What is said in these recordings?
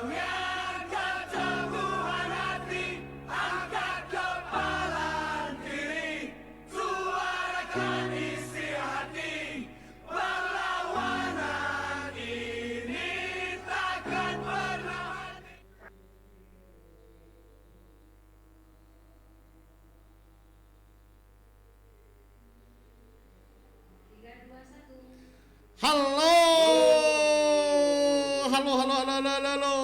Halo, halo, halo, halo, halo, halo.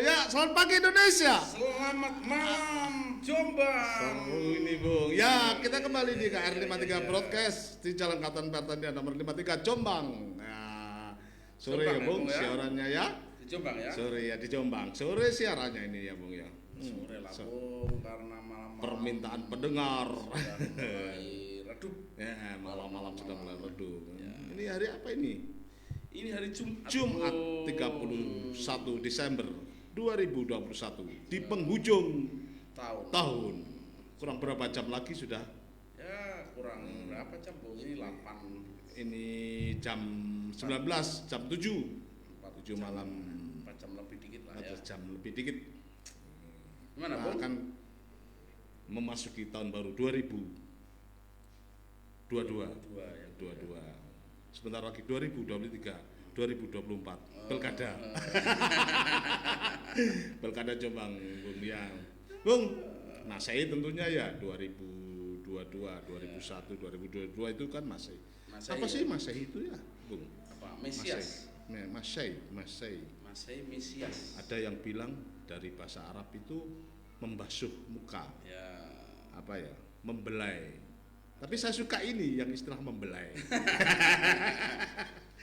Ya, selamat pagi Indonesia. Selamat malam Jombang. Ini Bung. Ya, kita kembali di KR 53 Broadcast di Jalan Katan Pertanian nomor 53 Jombang. Nah, sore ya Bung, siarannya ya. Di Jombang ya. Sore ya di Jombang. Sore siarannya ini ya Bung ya. Sore lah Bung, karena malam-malam permintaan pendengar sudah mulai redup. Ya, malam-malam sudah mulai redup. Ya. Ini hari apa ini? Ini hari Jumat. Jumat 31 Desember 2021 di penghujung tahun. Kurang berapa jam lagi sudah? Ya, kurang berapa jam Bung? Ini 8. Ini jam 19, jam 7 malam. 4 jam lebih dikit lah ya. 4 jam lebih dikit. Gimana Kita Bung? akan memasuki tahun baru 2022. Ya. 22. Sebentar lagi 2023, 2024 Pilkada. Pilkada Jombang Bung ya. Bung, Masehi tentunya ya 2022, 2001, 2022 itu kan Masehi. Apa sih Masehi itu ya, Bung? Apa? Mesias. Masehi. Masehi Mesias. Ada yang bilang dari bahasa Arab itu membasuh muka. Ya. Apa ya? Membelai. Tapi saya suka ini yang istilah membelai.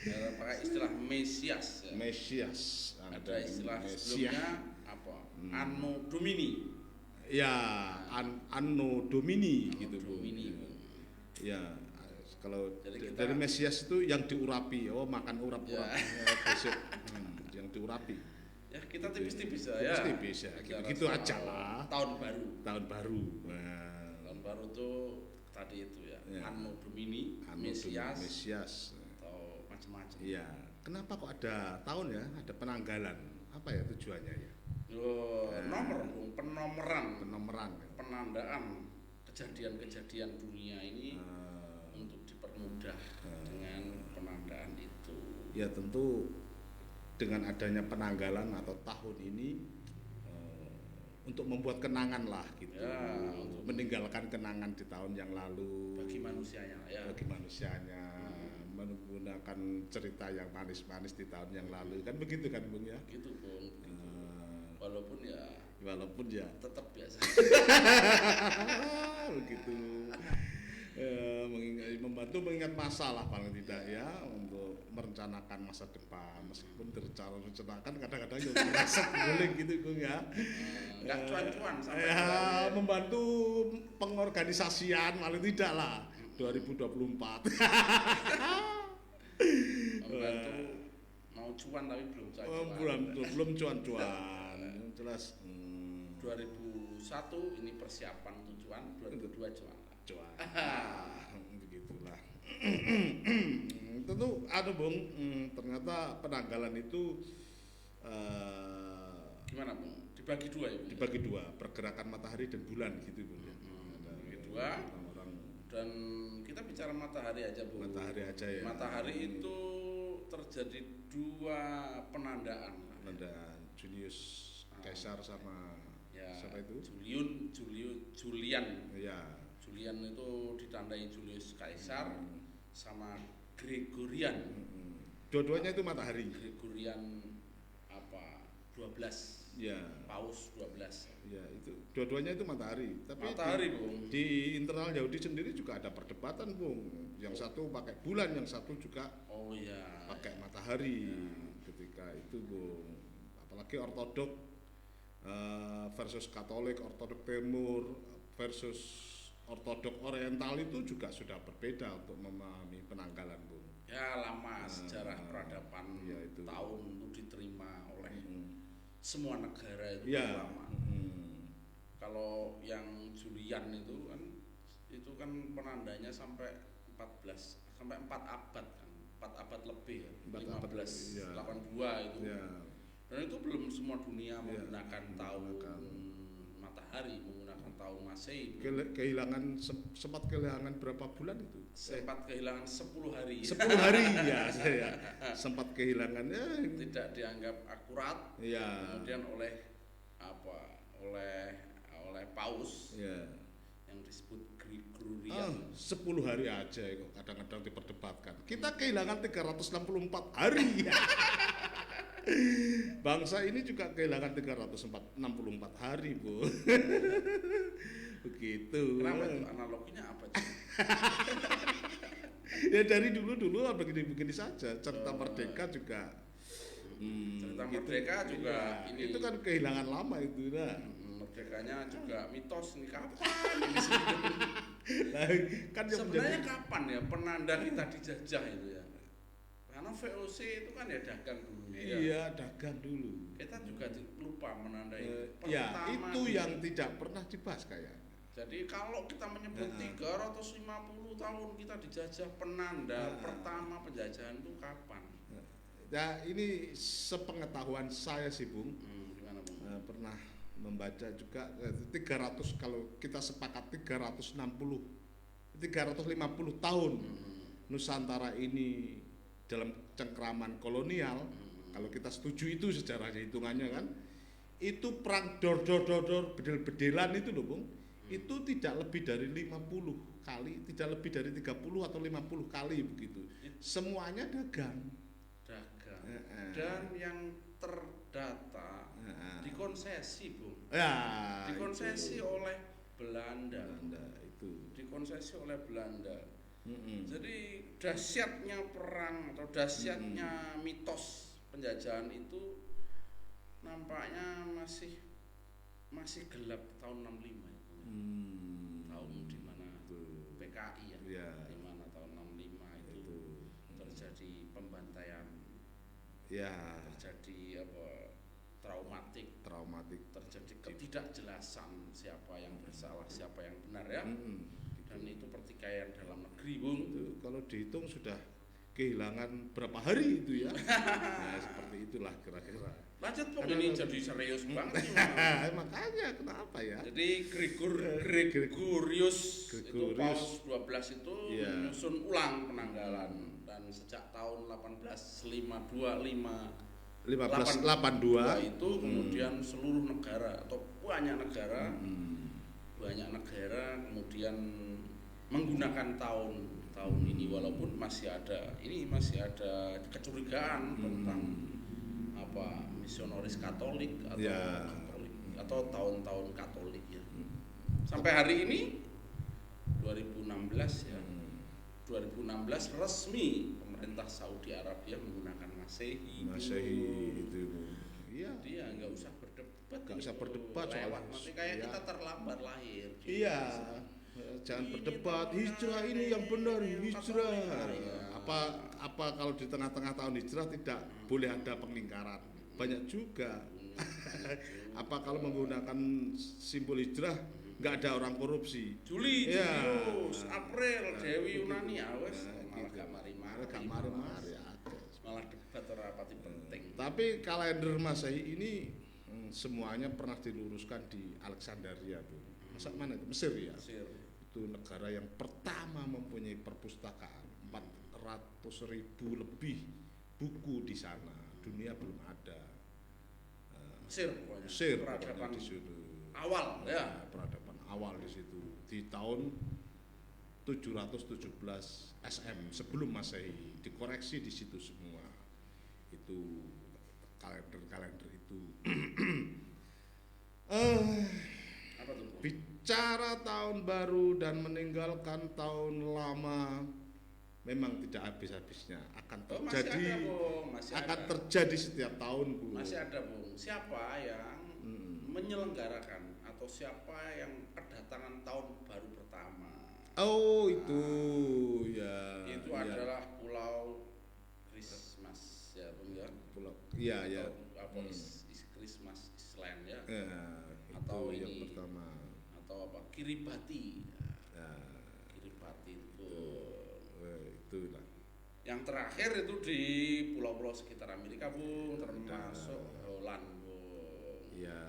Ya, pakai istilah Mesias. Ya. Mesias. Ada istilah sebelumnya apa? Anno Domini. Ya, Anno Domini gitu Bu. Domini. Ya, kalau kita, dari Mesias itu yang diurapi. Oh, makan urap-urap ya. besok. Yang diurapi. Ya, kita tipis-tipis ya. Tipis-tipis ya. Gitu aja lah. Tahun baru. Tahun baru. Nah. Tahun baru tuh tadi itu ya. Anno Domini, Mesias atau macam-macam. Iya. Kenapa kok ada tahun ya? Ada penanggalan. Apa ya tujuannya ya? Nomor, penomoran, penandaan kejadian-kejadian dunia ini untuk dipermudah dengan penandaan itu. Ya tentu dengan adanya penanggalan atau tahun ini untuk membuat kenangan lah gitu. Ya, untuk meninggalkan kenangan di tahun yang lalu. Bagi manusianya ya. Bagi manusianya. Menggunakan cerita yang manis-manis di tahun yang lalu kan begitu kan Bung ya? Gitu Bung. Walaupun ya tetap biasa. Begitu. Membantu mengingat masalah paling tidak ya untuk merencanakan masa depan meskipun direncanakan kadang-kadang juga merasa boleh gitu Bung ya. Enggak cuan-cuan sampai ya, membantu pengorganisasian paling tidak lah 2024. Membantu mau cuan tapi belum cuan. Belum cuan-cuan. Jelas 2001 ini persiapan untuk cuan, 2002 cuan. Begitulah. Tentu ada Bung, ternyata penanggalan itu gimana Bung? Dibagi dua ya Bung? Dibagi dua, pergerakan matahari dan bulan gitu Bung. Dibagi dua. Dan kita bicara matahari aja Bung. Matahari aja ya. Matahari itu terjadi dua penandaan. Penandaan Julius Caesar sama siapa itu? Julian. Ya. Julian itu ditandai Julius Caesar sama Gregorian. Dua-duanya itu matahari. Gregorian apa? 12. Ya. Paus 12. Ya, itu dua-duanya itu matahari. Tapi matahari, Bung. Di internal Yahudi sendiri juga ada perdebatan, Bung. Yang satu pakai bulan, yang satu juga pakai matahari. Ketika itu, Bung. Apalagi ortodok versus Katolik, ortodok Timur versus ortodok Oriental itu juga sudah berbeda untuk memahami penanggalan, Bung. Ya, lama sejarah peradaban ya, itu. Tahun itu diterima oleh semua negara itu lama. Kalau yang Julian itu kan penandanya sampai 4 abad kan, 4 abad lebih ya, 1582 itu. Ya. Dan itu belum semua dunia menggunakan ya, tahun matahari, menggunakan tahun Masehi. Sempat kehilangan berapa bulan itu? Sempat kehilangan 10 hari. 10 hari ya saya. Sempat kehilangannya tidak dianggap akurat. Ya. Kemudian oleh Paus. Ya. Yang disebut Gregorian. 10 hari aja kok kadang-kadang diperdebatkan. Kita kehilangan 364 hari. Bangsa ini juga kehilangan 364 hari, Bu. Begitu. Kenapa itu? Analoginya apa? Ya dari dulu begini-begini saja. Cerita Merdeka juga. Cerita Merdeka juga ya, ini. Itu kan kehilangan lama itu, Merdekanya juga mitos nih, kapan ini nah, kan sebenarnya kapan ya penanda kita dijajah itu ya? Karena VOC itu kan ya dagang dulu. Iya, dagang dulu. Kita juga lupa menandai ya, itu yang tidak pernah dibahas kayak. Jadi kalau kita menyebut 350 tahun kita dijajah, penanda pertama penjajahan itu kapan? Ya ini sepengetahuan saya sih, Bung. Gimana, Bung? Pernah membaca juga 300, kalau kita sepakat 350 tahun Nusantara ini dalam cengkraman kolonial, kalau kita setuju itu sejarahnya hitungannya kan, itu perang dor bedel-bedelan itu loh, Bung. Itu tidak lebih dari 50 kali, tidak lebih dari 30 atau 50 kali begitu. Semuanya dagang. Dan yang terdata dikonsesi, Bung. Ya, dikonsesi oleh Belanda itu. Dikonsesi oleh Belanda. Jadi dahsyatnya perang atau dahsyatnya mitos penjajahan itu nampaknya masih gelap tahun 65 itu. Tahun di mana PKI ya. Di mana tahun 65 itu terjadi pembantaian. Ya, terjadi traumatik, terjadi ketidakjelasan siapa yang bersalah, siapa yang benar ya. Dan itu pertikaian dalam negeri, Bung. Itu kalau dihitung sudah kehilangan berapa hari itu ya. Nah, seperti itulah kira-kira. Lanjut, Bung, ini jadi serius banget. Makanya kenapa ya? Jadi Gregorius itu Paus 12 itu menyusun ulang penanggalan, dan sejak tahun 1582 itu kemudian seluruh negara atau banyak negara kemudian menggunakan tahun ini, walaupun masih ada kecurigaan tentang misionaris Katolik atau tahun-tahun Katolik ya. Sampai hari ini 2016 ya. 2016 resmi pemerintah Saudi Arabia menggunakan Masehi itu. Iya. Dia nggak usah berdebat. Lewat. Nanti kayak kita terlambat lahir. Iya. Jangan berdebat. Hijrah ini yang benar, hijrah. Apa kalau di tengah-tengah tahun hijrah tidak boleh ada penglingkaran? Banyak juga. Apa kalau menggunakan simbol hijrah nggak ada orang korupsi? Juli, Julius, April, Dewi Yunani, malah gak mari-mari, malah debat rapati penting. Tapi kalender Masehi ini semuanya pernah diluruskan di Alexandria tuh. Mana itu? Mesir ya. Itu negara yang pertama mempunyai perpustakaan 400.000 lebih buku di sana. Dunia belum ada. Mesir peradaban di situ. Awal ya. Peradaban awal di situ di tahun 717 SM sebelum Masehi, dikoreksi di situ semua. Itu kalender itu. Apa tuh? Bicara tahun baru dan meninggalkan tahun lama memang tidak habis-habisnya, akan terjadi terjadi setiap tahun, Bu. Masih ada, Bung. Siapa yang menyelenggarakan atau siapa yang kedatangan tahun baru pertama? Oh, itu ya. Itu adalah Pulau Christmas ya, Bung ya. Pulau. Iya. Christmas Island ya. Atau yang pertama. Atau Kiribati. Ya. Kiribati itu. Itulah. Yang terakhir itu di pulau-pulau sekitar Amerika, Bung, termasuk Holland, Bung. Iya,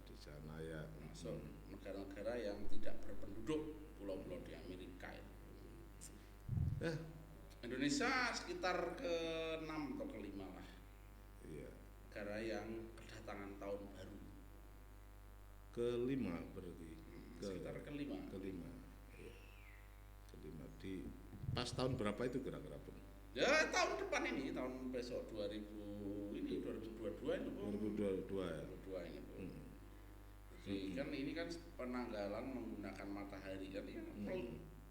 di sana ya. Masuk negara-negara yang tidak berpenduduk, pulau-pulau di Amerika ya. Indonesia sekitar ke-6 atau ke-5 lah. Iya. Negara yang kedatangan tahun baru. Ke-5 berarti. Sekitar ke-5. Ke-5. Iya. Ke-5 di pas tahun berapa itu kira-kira, Bung? Ya tahun depan ini, tahun besok 2022 itu, Bung. 2022 ya. 2022 ini, Bung. Jadi kan ini kan penanggalan menggunakan matahari kan ya.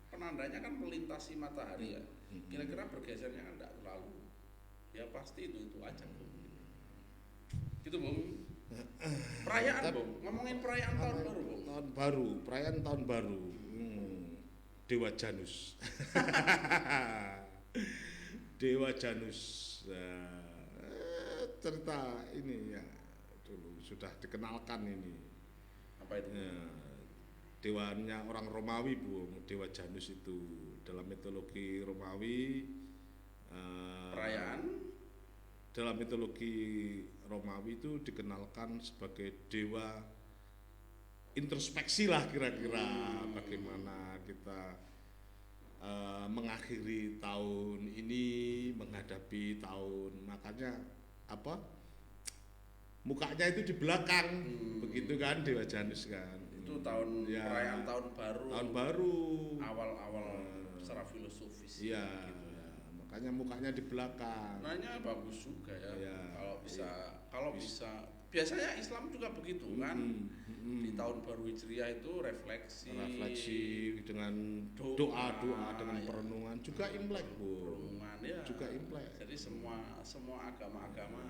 Penandanya kan melintasi matahari ya. Kira-kira bergesernya kan enggak terlalu. Ya pasti itu aja, Bung. Gitu, Bung. Perayaan, Bung. Ngomongin perayaan tahun baru, Bung. Tahun baru, perayaan tahun baru. Dewa Janus. Dewa Janus. Cerita ini ya dulu sudah dikenalkan ini. Apa itu? Dewanya orang Romawi, Bung. Dewa Janus itu dalam mitologi Romawi. Perayaan? Dalam mitologi Romawi itu dikenalkan sebagai dewa introspeksi lah kira-kira bagaimana kita mengakhiri tahun ini, menghadapi tahun, makanya apa mukanya itu di belakang begitu kan Dewa Janus kan itu tahun ya, perayaan tahun baru awal-awal secara filosofis ya, gitu. Makanya mukanya di belakang. Nanya bagus juga ya, kalau bisa biasanya Islam juga begitu kan. Di tahun baru Hijriah itu refleksi dengan doa dengan perenungan juga Imlek, Bu. Perenungan ya. Juga Imlek. Jadi semua agama-agama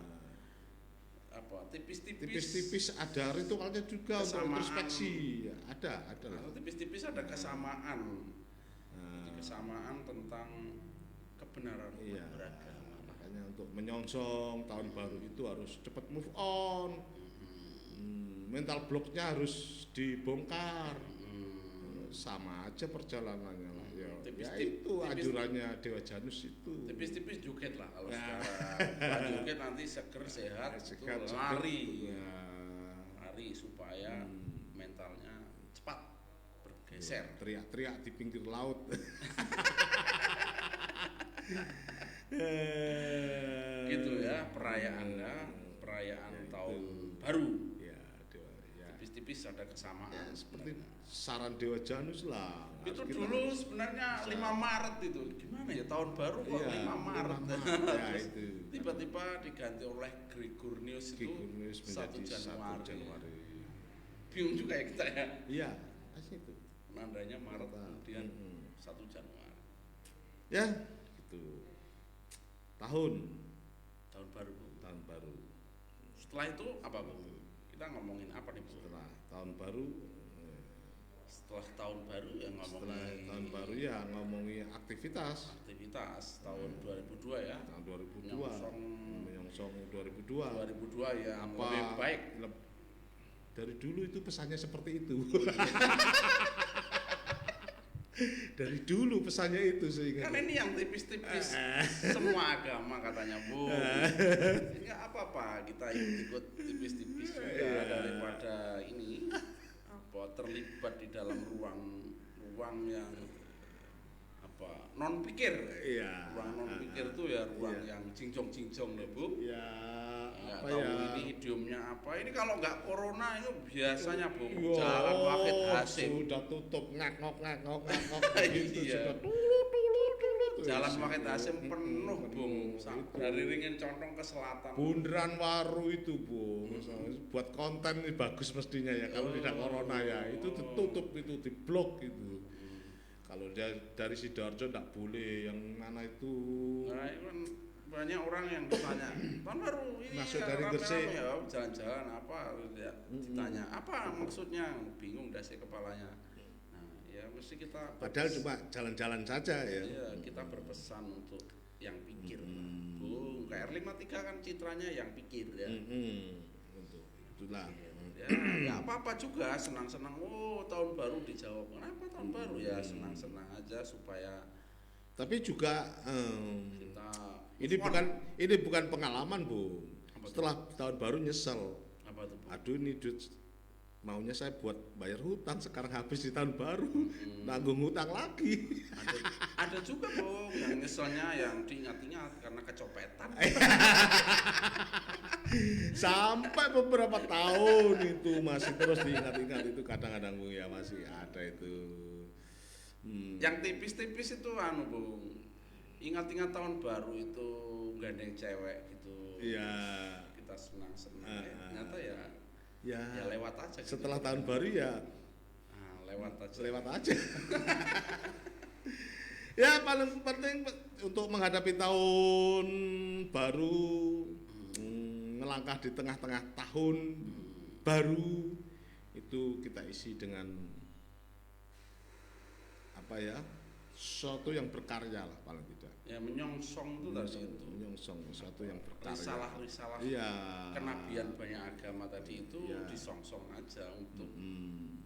tipis-tipis ada ritualnya juga untuk introspeksi. Ada lah. Tipis-tipis ada kesamaan. Kesamaan tentang kebenaran beragama. Makanya untuk menyongsong tahun baru itu harus cepat move on. Mental blocknya harus dibongkar. Sama aja perjalanannya lah ya. Itu anjurannya Dewa Janus itu. Tipis-tipis joget lah kalau sekarang. Joget nanti seger sehat lari. Lari supaya mentalnya cepat bergeser. Teriak-teriak di pinggir laut. Gitu ya perayaannya, perayaan tahun baru. Tipis-tipis ada kesamaan. Ya, seperti saran Dewa Janus lah. Itu dulu sebenarnya 5 Maret itu. Gimana ya tahun baru kok 5 Maret. Ya, itu. Tiba-tiba diganti oleh Gregorius itu 1 Januari. Bingung juga ya kita ya. Iya, itu. Nandanya Maret kemudian 1 Januari. Ya, gitu. Tahun baru. Setelah itu apa, Bang? Kita ngomongin apa nih, Bang? Setelah tahun baru ya ngomongin aktivitas tahun 2002 ya. Tahun 2002. Menyongsong 2002 yang lebih baik. Dari dulu itu pesannya seperti itu. Dari dulu pesannya itu sehingga kan ini yang tipis-tipis semua agama katanya, Bu. Enggak apa-apa kita ikut tipis-tipis juga daripada ini terlibat di dalam ruang yang non pikir. Ruang non pikir itu ya ruang yang cincong-cincong loh, Bu. Nggak tahu ini idiomnya apa. Ini kalau nggak corona itu biasanya, Bu, jalan Wahid Hasim sudah tutup ngak-ngok gitu sudah jalan Wahid Hasim penuh, Bung, dari Ringin Condong ke selatan. Bundaran Waru itu, Bung, buat konten ini bagus mestinya ya kalau tidak corona ya. Itu ditutup, itu diblok gitu. Kalau dari Sidoarjo enggak boleh, yang mana itu? Nah, itu kan banyak orang yang ditanya, tahun baru ini masuk dari Gresik ya, jalan-jalan apa, ditanya apa maksudnya, bingung dah sih kepalanya. Nah, ya mesti kita padahal cuma jalan-jalan saja ya. Iya, kita berpesan untuk yang pikir. Bu, KR53 kan citranya yang pikir ya. Untuk itulah. Ya apa-apa juga, senang-senang. Oh, tahun baru dijawab. Kenapa tahun baru ya? Senang-senang aja supaya Tapi juga kita ini bukan pengalaman, Bu. Setelah tahun baru nyesel. Apa tuh, Bu? Aduh, ini duit maunya saya buat bayar hutang, sekarang habis di tahun baru, nanggung hutang lagi. Ada juga, Bung, yang nyeselnya yang diingat-ingat karena kecopetan. Sampai beberapa tahun itu masih terus diingat-ingat itu, kadang-kadang, Bung, ya masih ada itu. Yang tipis-tipis itu Bung, ingat-ingat tahun baru itu gandeng cewek gitu. Iya. Kita senang-senang. Ternyata ya lewat aja. Setelah gitu. tahun baru ya lewat aja. Ya paling penting untuk menghadapi tahun baru, melangkah di tengah-tengah tahun baru itu kita isi dengan apa ya, sesuatu yang berkarya lah paling tidak. Ya menyongsong itu tadi itu. Menyongsong sesuatu yang berkarya. Risalah-risalah iya, kenabian banyak agama tadi itu iya, disongsong aja untuk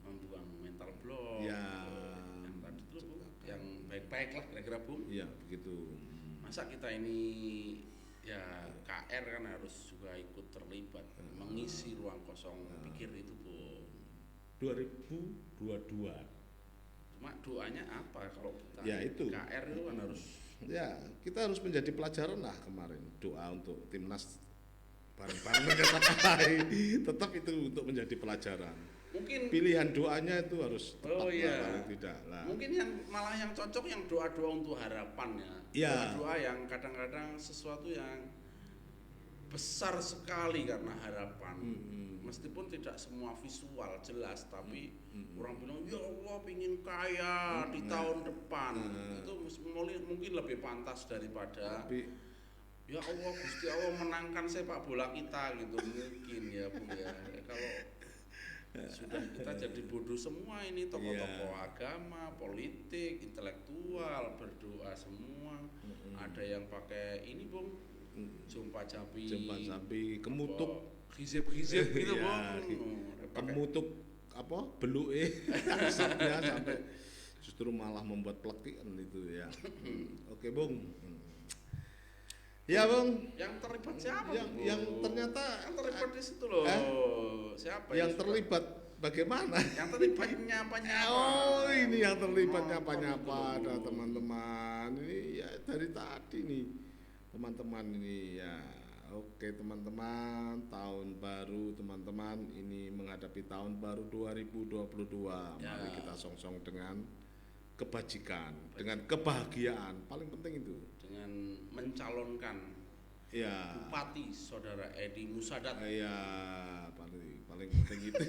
membuang mental block. Iya. Yang tadi itu Bu, yang baik-baik lah kira-kira Bung. Iya begitu. Masa kita ini ya KR kan harus juga ikut terlibat mengisi ruang kosong pikir itu Bu. 2022. Cuma doanya apa kalau kita Ya, itu. KR itu kan harus Ya, kita harus menjadi pelajaran lah kemarin. Doa untuk timnas bareng-bareng mencapai tetap itu untuk menjadi pelajaran. mungkin Pilihan doanya itu harus tepat iya. paling tidak lah. Mungkin yang malah yang cocok yang doa-doa untuk harapan ya. Iya. Doa-doa yang kadang-kadang sesuatu yang besar sekali karena harapan. Meskipun tidak semua visual jelas, tapi orang bilang ya Allah pingin kaya di tahun depan. Itu mungkin lebih pantas daripada ya Allah Gusti Allah menangkan sepak bola kita gitu mungkin ya Bu ya. Kalau sudah kita jadi bodoh semua ini, tokoh-tokoh agama, politik, intelektual berdoa semua. Ada yang pakai ini Bung, jumpa jambi kemutuk, hizib gitu Bung. Kemutuk apa beluke asapnya sampai justru malah membuat plekian itu ya. Oke Bung. Ya Bung. Yang terlibat siapa? Yang ternyata yang terlibat di situ loh. Siapa? Yang terlibat bagaimana? Yang terlibat nyapa-nyapa. Oh ini yang terlibat nyapa-nyapa ada teman-teman ini ya dari tadi nih teman-teman ini ya. Oke teman-teman, tahun baru teman-teman, ini menghadapi tahun baru 2022. Ya. Mari kita song-song dengan kebajikan, dengan kebahagiaan, paling penting itu. Dengan mencalonkan ya. Bupati Saudara Edi Musadat. Iya, paling penting itu.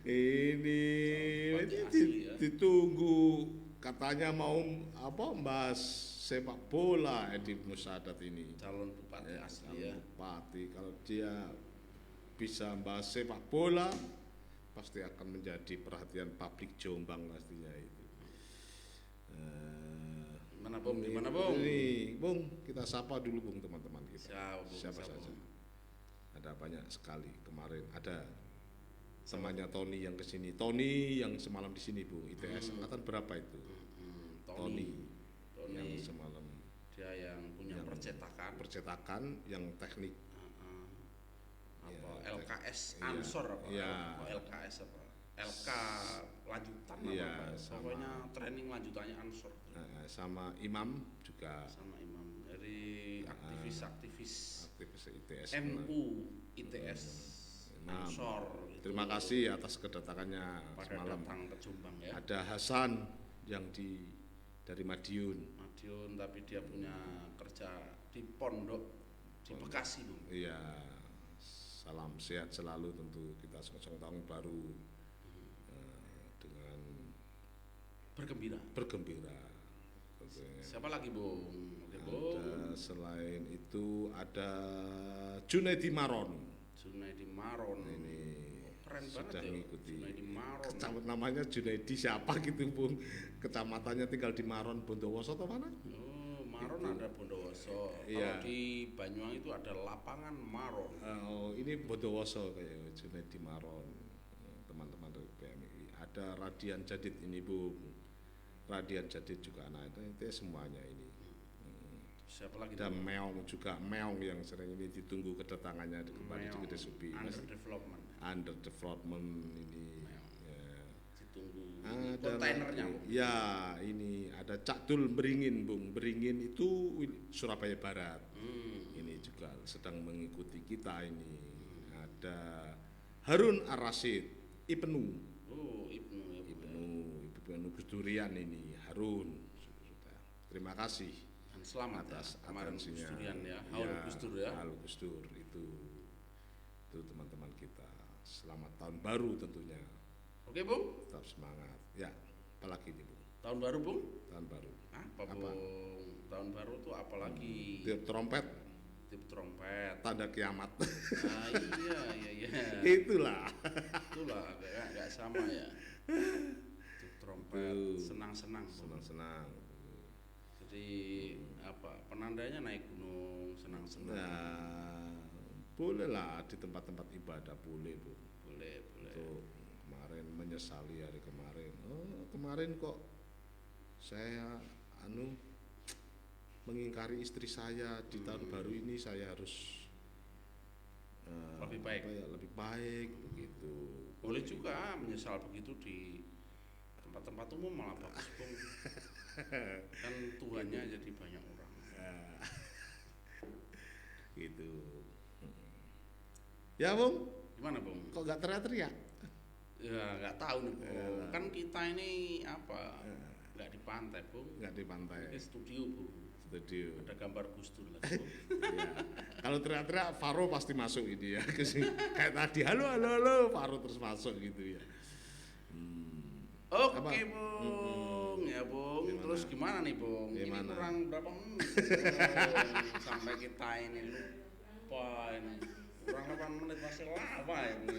ini ditunggu katanya mau apa bahas sepak bola Edi Musadat ini calon bupati asli ya. Bupati kalau dia bisa bahas sepak bola pasti akan menjadi perhatian publik Jombang pastinya itu. Gimana Bung? Ini Bung, kita sapa dulu Bung teman-teman kita. Siapa saja? Bung. Ada banyak sekali kemarin. Ada temannya Tony yang kesini. Tony yang semalam di sini Bu. ITS angkatan berapa itu? Tony yang semalam. Dia yang punya percetakan yang teknik. Apa ya, LKS Ansor apa? Ya. LKS apa? LK lanjutan ya, apa? Pokoknya training lanjutannya Ansor. Sama Imam juga. Sama Imam dari aktivis ITS. MU ITS Ansor. Terima kasih atas kedatangannya pada semalam. Datang ke Jombang ya. Ada Hasan yang dari Madiun tapi dia punya kerja di pondok di Bekasi Bung. Iya, salam sehat selalu tentu kita song-song tahun baru dengan bergembira. Siapa lagi Bung? Ada selain itu ada Junaidi Maron ini keren sudah banget mengikuti ya. Namanya Junaidi siapa gitu Bung, kecamatannya tinggal di Maron Bondowoso atau mana? Maron itu. Ada Bondowoso. Iya. Kalau di Banyuwangi itu ada lapangan Maron. Ini Bondowoso kayak Junaidi Maron teman-teman dari PMI. Ada Radian Jadid ini Bung, Radian Jadid juga anak itu semuanya ini. Siapa lagi? Ada Meong juga, Meong yang sering ini ditunggu kedatangannya kembali di Kedai Supi. Under development ini. Ya. Ditunggu ada kontainernya. Ya, ini ada Cak Dul Beringin, Bung. Beringin itu Surabaya Barat. Ini juga sedang mengikuti kita ini. Ada Harun Ar-Rasyid, Ibnu. Ibnu Gus Durian ini, Harun. Sudah. Terima kasih. Selamat atas atensinya. Ya. Gus Dur ya. Gus Dur itu teman-teman kita. Selamat tahun baru tentunya. Oke, Bung. Tetap semangat. Ya, apalagi nih, Bung? Tahun baru, Bung? Tahun baru. Apa? Bung? Tahun baru tuh apalagi? Tiup trompet. Tanda kiamat. Iya. Itulah enggak sama ya. Tiup trompet, senang-senang. Jadi penandanya naik gunung, senang-senang. Nah, boleh lah di tempat-tempat ibadah boleh, Bu. Boleh. Tuh, kemarin menyesali hari kemarin. Kemarin kok saya mengingkari istri saya di tahun baru ini, saya harus lebih baik begitu. Boleh juga menyesal begitu di tempat-tempat umum, malah bagus, Bung. Kan Tuhannya jadi banyak orang. Gitu. Ya, Bung. Gimana, Bung? Kok nggak teriak-teriak? Ya nggak tahu nih, Bung. Kan kita ini nggak di pantai, Bung. Nggak di pantai. Ini studio, Bung. Ada gambar Gus Dur lah, Bung. Ya. Kalau teriak-teriak Faro pasti masuk ini ya. Kayak tadi halo Faro terus masuk gitu ya. Oke, Bung. Ya, Bung. Terus gimana nih, Bung? Ini kurang berapa menit sampai kita ini lupa ini. Kurang 8 menit masih lama ya, Bung.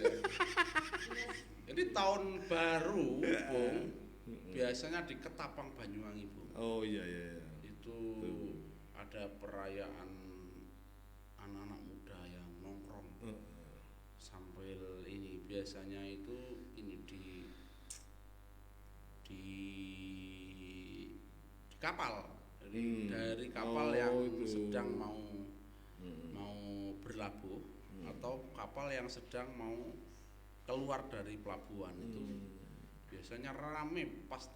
Jadi tahun baru, Bung, biasanya di Ketapang Banyuwangi, Bung. Oh iya. Itu ada perayaan anak-anak muda yang nongkrong sambil ini, biasanya itu ini di kapal, dari kapal yang sedang mau berlabuh atau kapal yang sedang mau keluar dari pelabuhan. Itu biasanya rame pas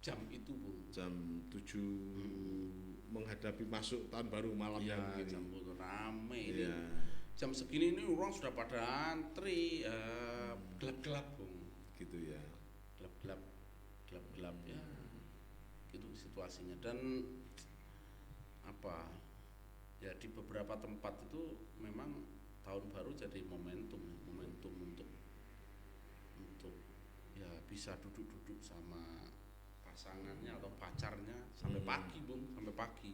jam itu, Bu. Jam 7 menghadapi masuk tahun baru malamnya begini. Jam rame ini. Jam segini ini orang sudah pada antri, gelap-gelap, Bung. Gitu ya. Gelap ya. Itu situasinya. Dan ya di beberapa tempat itu memang tahun baru jadi momentum untuk ya bisa duduk sama pasangannya atau pacarnya sampai pagi, Bung, sampai pagi.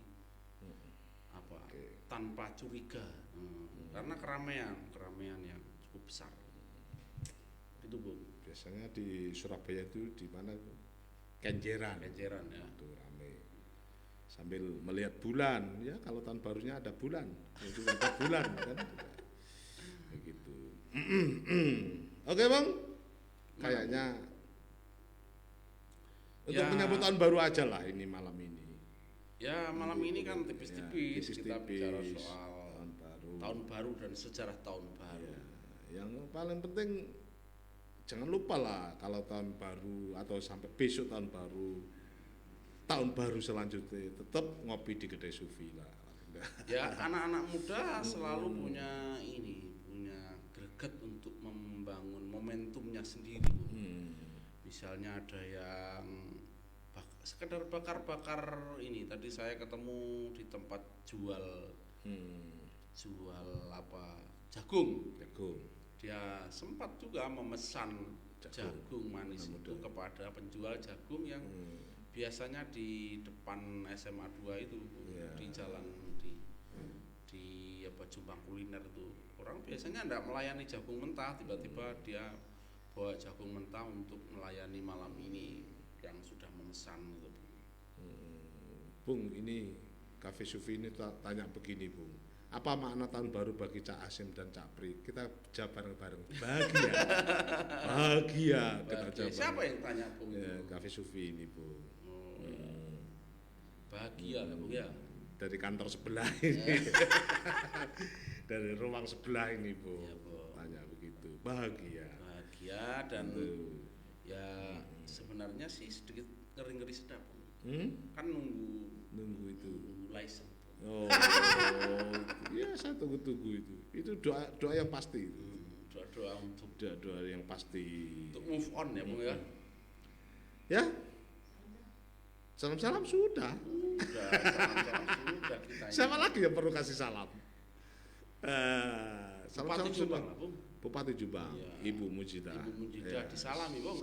Tanpa curiga. Karena keramaian yang cukup besar. Itu, Bung. Biasanya di Surabaya itu di mana? Kenjeran ya. Itu rame. Sambil melihat bulan, ya kalau tahun barunya ada bulan. Itu ada bulan kan. Begitu. Oke, Bang. Kayaknya untuk menyambut tahun baru aja lah ini malam ini. Ya, malam ini kan tipis-tipis kita bicara soal tahun baru dan sejarah tahun baru. Yang paling penting jangan lupa lah kalau tahun baru atau sampai besok tahun baru selanjutnya tetap ngopi di Kedai Sufi lah. Ya, anak-anak muda selalu punya greget untuk membangun momentumnya sendiri. Misalnya ada yang sekedar bakar-bakar ini. Tadi saya ketemu di tempat jual jagung. Dia sempat juga memesan jagung manis itu kepada penjual jagung yang biasanya di depan SMA 2 itu, di jalan di Jumbang Kuliner itu. Orang biasanya tidak melayani jagung mentah, tiba-tiba dia bawa jagung mentah untuk melayani malam ini yang sudah memesan gitu. Bung, ini Cafe Sufi ini tanya begini, Bung. Apa makna tahun baru bagi Cak Hasyim dan Cak Pri? Kita jawab bareng-bareng. Bahagia. Bahagia. Kita jawab. Siapa yang tanya, Bung? Ya, Cafe Sufi ini, Bung. Bahagia, Bung ya. Dari kantor sebelah ini. Dari ruang sebelah ini, Bung. Ya, tanya begitu. Bahagia. Bahagia dan ya sebenarnya sih sedikit ngeri-ngeri sedap. Kan nunggu itu license. Oh, ya saya tunggu-tunggu itu. Itu doa yang pasti itu. Doa yang pasti. Untuk move on ya, Bung ya. Ya. Salam-salam sudah. Salam-salam sudah kita. Siapa lagi yang perlu kasih salam? Salam-salam sudah. Bupati Jombang, ya. Ibu Mujidah. Ibu Mujidah disalami, Bung.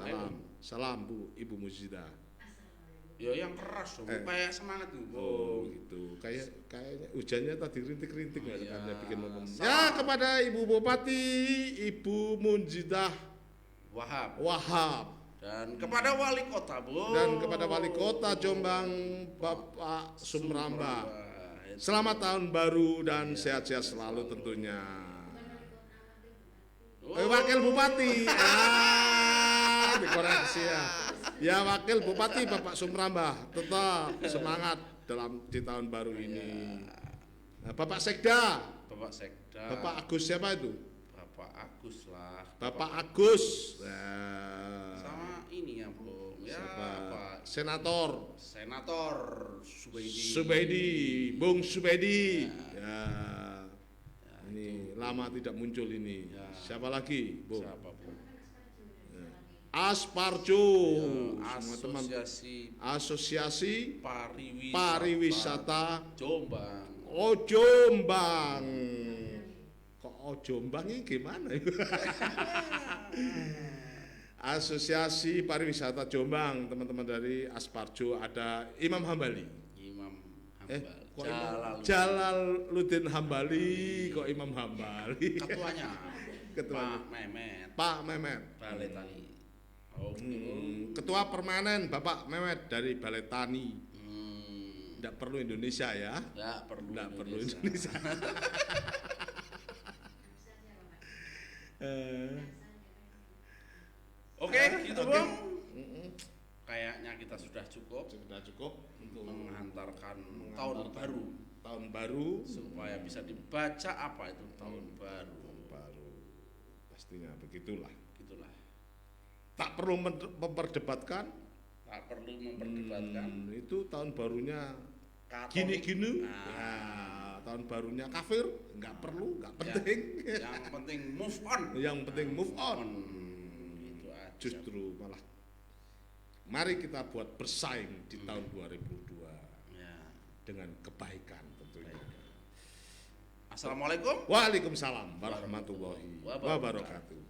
Salam Bu Ibu Mujidah. Ya yang keras dong, kayak semangat tuh. Oh gitu, kayaknya hujannya tadi rintik-rintik ya, bikin ngomong. Ya kepada Ibu Bupati, Ibu Mujidah Wahab. Dan kepada Wali Kota, Bung. Dan kepada Wali Kota Jombang, Bapak Sumramba. Selamat tahun baru dan sehat-sehat selalu tentunya. Wakil Bupati, dikoreksi ya. Ya Wakil Bupati Bapak Sumrambah tetap semangat di tahun baru ini. Bapak Sekda, Bapak Agus siapa itu? Bapak Agus lah. Bapak Agus. Sama ini ya, Bung. Ya, Pak Senator Subedi. Bung Subedi. Ya. Ini lama tidak muncul ini. Ya. Siapa lagi, Bung? Siapa, Bung? Asparjo, Asosiasi Pariwisata Jombang. Oh Jombang. Kok oh Jombang ini gimana? Asosiasi Pariwisata Jombang, teman-teman dari Asparjo, ada Imam Hambali. Jalaluddin Hambali, kok Imam Hambali? Ketuanya. Pak Mehmet. Balai Tani. Ketua permanen Bapak Mehmet dari Balai Tani. Tidak perlu Indonesia ya? Tidak perlu Indonesia. Oke, gitu Bung. Kayaknya kita sudah cukup untuk menghantarkan tahun baru supaya bisa dibaca apa itu tahun baru. Pastinya begitulah. Tak perlu memperdebatkan. Itu tahun barunya gini-gini. Tahun barunya kafir, nggak perlu, nggak penting. Yang penting move on. Itu aja. Justru malah mari kita buat bersaing di tahun 2002 dengan kebaikan tentunya. Assalamualaikum. Waalaikumsalam warahmatullahi wabarakatuh.